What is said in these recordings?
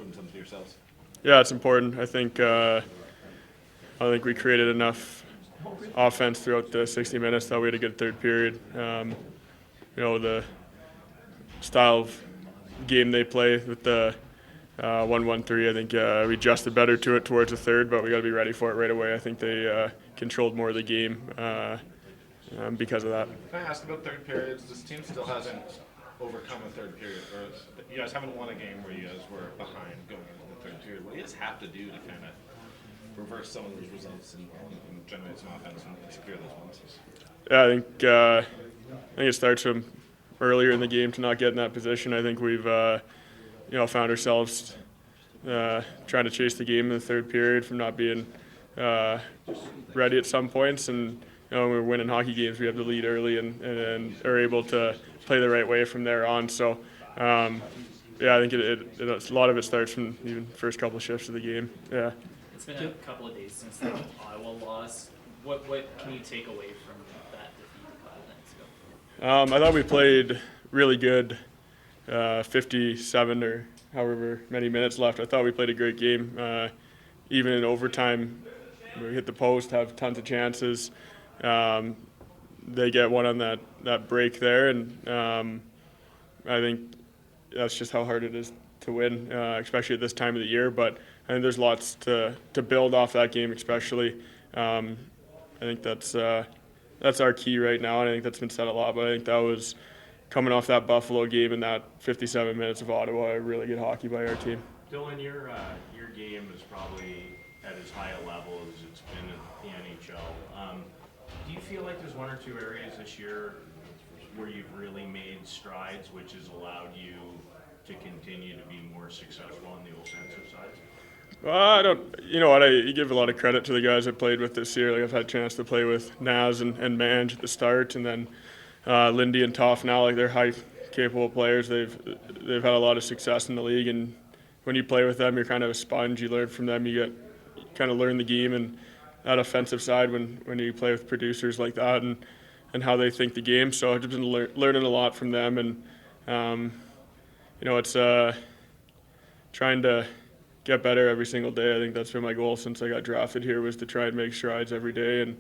doing something for yourselves? Yeah, it's important. I think we created enough offense throughout the 60 minutes that we had a good third period. The style of game they play with the 1-1-3, I think we adjusted better to it towards the third, but we got to be ready for it right away. I think they controlled more of the game because of that. Can I ask about third periods? This team still hasn't overcome a third period, or you guys haven't won a game where you guys were behind going into the third period. What do you guys have to do to kind of reverse some of those results and generate some offense and secure those wins? Yeah, I think it starts from earlier in the game to not get in that position. I think we've found ourselves trying to chase the game in the third period from not being ready at some points. And when we're winning hockey games, we have the lead early and are able to play the right way from there on. So, I think a lot of it starts from even first couple of shifts of the game. Yeah. It's been a couple of days since the Iowa loss. What can you take away from that defeat a couple nights ago? I thought we played really good, 57 or however many minutes left. I thought we played a great game. Even in overtime, we hit the post, have tons of chances. They get one on that break there, and I think that's just how hard it is to win, especially at this time of the year. But I think there's lots to build off that game, especially. I think that's our key right now, and I think that's been said a lot. But I think that was coming off that Buffalo game and that 57 minutes of Ottawa, really good hockey by our team. Dylan, your game is probably at as high a level as it's been in the NHL. Do you feel like there's one or two areas this year where you've really made strides, which has allowed you to continue to be more successful on the offensive side? I don't. You know what? I give a lot of credit to the guys I played with this year. Like I've had a chance to play with Naz and Mange at the start, and then Lindy and Toff now. Like they're high capable players. They've had a lot of success in the league, and when you play with them, you're kind of a sponge. You learn from them. You kind of learn the game and that offensive side when you play with producers like that and how they think the game. So I've just been learning a lot from them, and it's trying to get better every single day. I think that's been my goal since I got drafted here, was to try and make strides every day,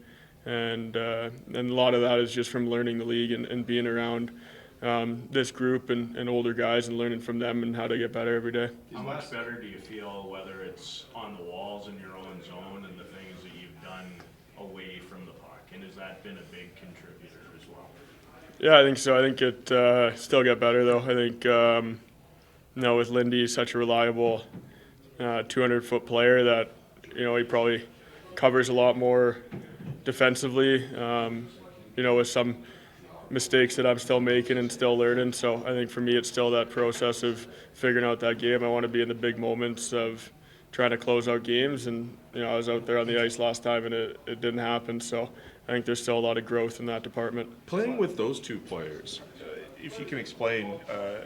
and a lot of that is just from learning the league and being around this group and older guys and learning from them and how to get better every day. How much better do you feel, whether it's on the walls in your own zone and the things that you've done away from the puck, and has that been a big contributor as well? Yeah, I think so. I think it still get better though. I think with Lindy, he's such a reliable 200-foot player that he probably covers a lot more defensively. With some mistakes that I'm still making and still learning. So I think for me, it's still that process of figuring out that game. I want to be in the big moments of trying to close out games. And I was out there on the ice last time and it didn't happen. So I think there's still a lot of growth in that department. Playing with those two players, if you can explain,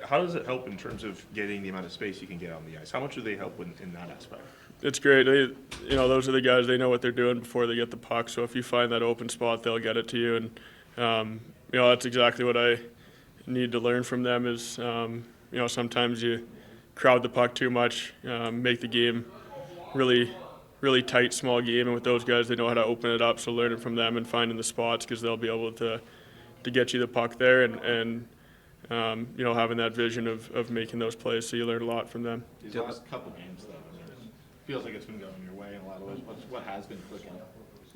how does it help in terms of getting the amount of space you can get on the ice? How much do they help in that aspect? It's great. Those are the guys, they know what they're doing before they get the puck. So if you find that open spot, they'll get it to you. And, that's exactly what I need to learn from them is, sometimes you crowd the puck too much, make the game really, really tight, small game. And with those guys, they know how to open it up. So learning from them and finding the spots because they'll be able to get you the puck there and having that vision of making those plays. So you learn a lot from them. These last couple games, though, feels like it's been going your way in a lot of ways. What has been clicking?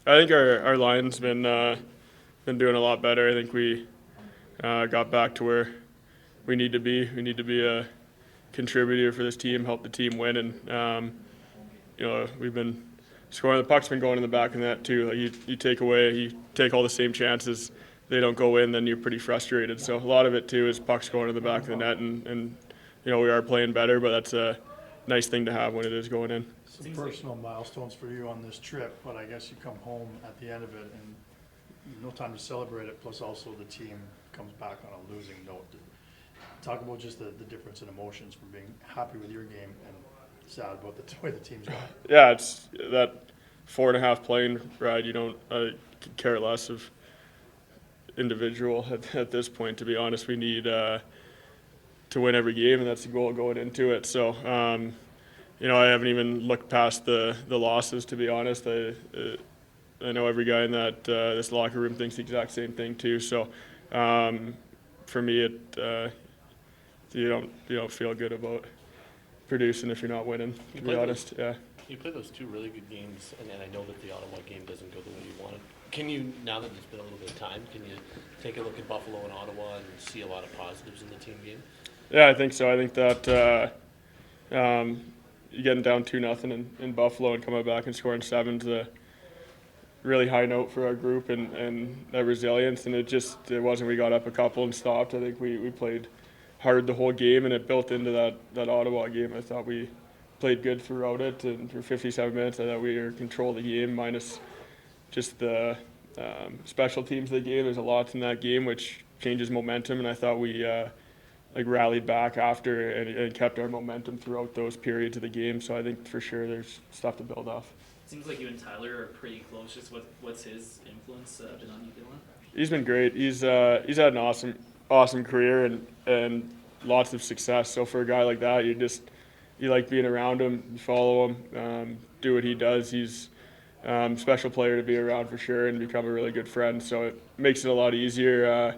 I think our line's been doing a lot better. I think we got back to where we need to be. We need to be a contributor for this team, help the team win, and we've been scoring. The puck's been going in the back of the net too. Like you take all the same chances. They don't go in, then you're pretty frustrated. So a lot of it too is pucks going in the back of the net, and we are playing better, but that's a nice thing to have when it is going in. Some personal milestones for you on this trip, but I guess you come home at the end of it and no time to celebrate it, plus also the team comes back on a losing note. Talk about just the difference in emotions from being happy with your game and sad about the way the team's going. Yeah, it's that 4.5 plane ride. I could care less of individual at this point, to be honest. We need to win every game, and that's the goal going into it. So I haven't even looked past the losses, to be honest. I know every guy in that this locker room thinks the exact same thing too. So for me, you don't feel good about producing if you're not winning. To be honest, yeah. You played those 2 really good games, and I know that the Ottawa game doesn't go the way you wanted. Can you, now that it's been a little bit of time, can you take a look at Buffalo and Ottawa and see a lot of positives in the team game? Yeah, I think so. I think that you getting down 2-0 in Buffalo and coming back and scoring 7's a really high note for our group and that resilience. And it wasn't we got up a couple and stopped. I think we played hard the whole game, and it built into that Ottawa game. I thought we played good throughout it, and for 57 minutes I thought we were control of the game, minus just the special teams of the game. There's a lot in that game which changes momentum, and I thought we rallied back after and kept our momentum throughout those periods of the game. So I think for sure there's stuff to build off. Seems like you and Tyler are pretty close. Just what's his influence been on you, Dylan? He's been great. He's had an awesome career and lots of success. So for a guy like that, you like being around him, you follow him, do what he does. He's a special player to be around for sure, and become a really good friend. So it makes it a lot easier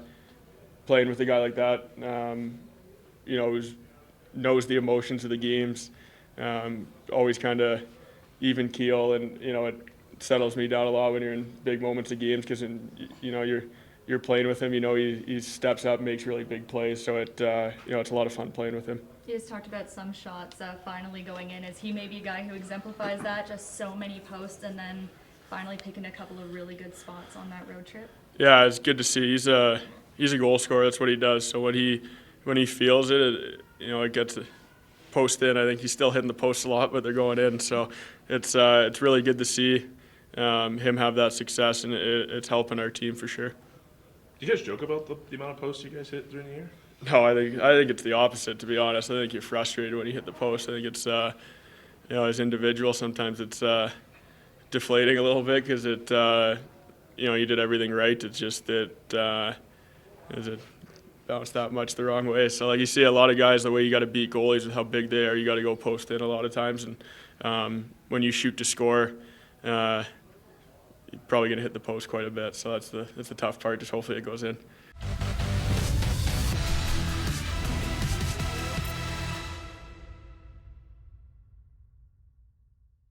playing with a guy like that. Who knows the emotions of the games, always kind of even keel, and it settles me down a lot when you're in big moments of games, because you're playing with him. He steps up, makes really big plays. So it's a lot of fun playing with him. You just talked about some shots finally going in. Is he maybe a guy who exemplifies that? Just so many posts and then finally picking a couple of really good spots on that road trip? Yeah, it's good to see. He's a goal scorer. That's what he does. So when he feels it gets post in. I think he's still hitting the post a lot, but they're going in. So it's really good to see him have that success, and it's helping our team for sure. Do you guys joke about the amount of posts you guys hit during the year? No, I think it's the opposite, to be honest. I think you're frustrated when you hit the post. I think it's as individual, sometimes it's deflating a little bit, because you did everything right. It's just it bounced that much the wrong way. So you see a lot of guys, the way you got to beat goalies with how big they are, you got to go post in a lot of times, and when you shoot to score, you're probably going to hit the post quite a bit. So that's the tough part. Just hopefully it goes in.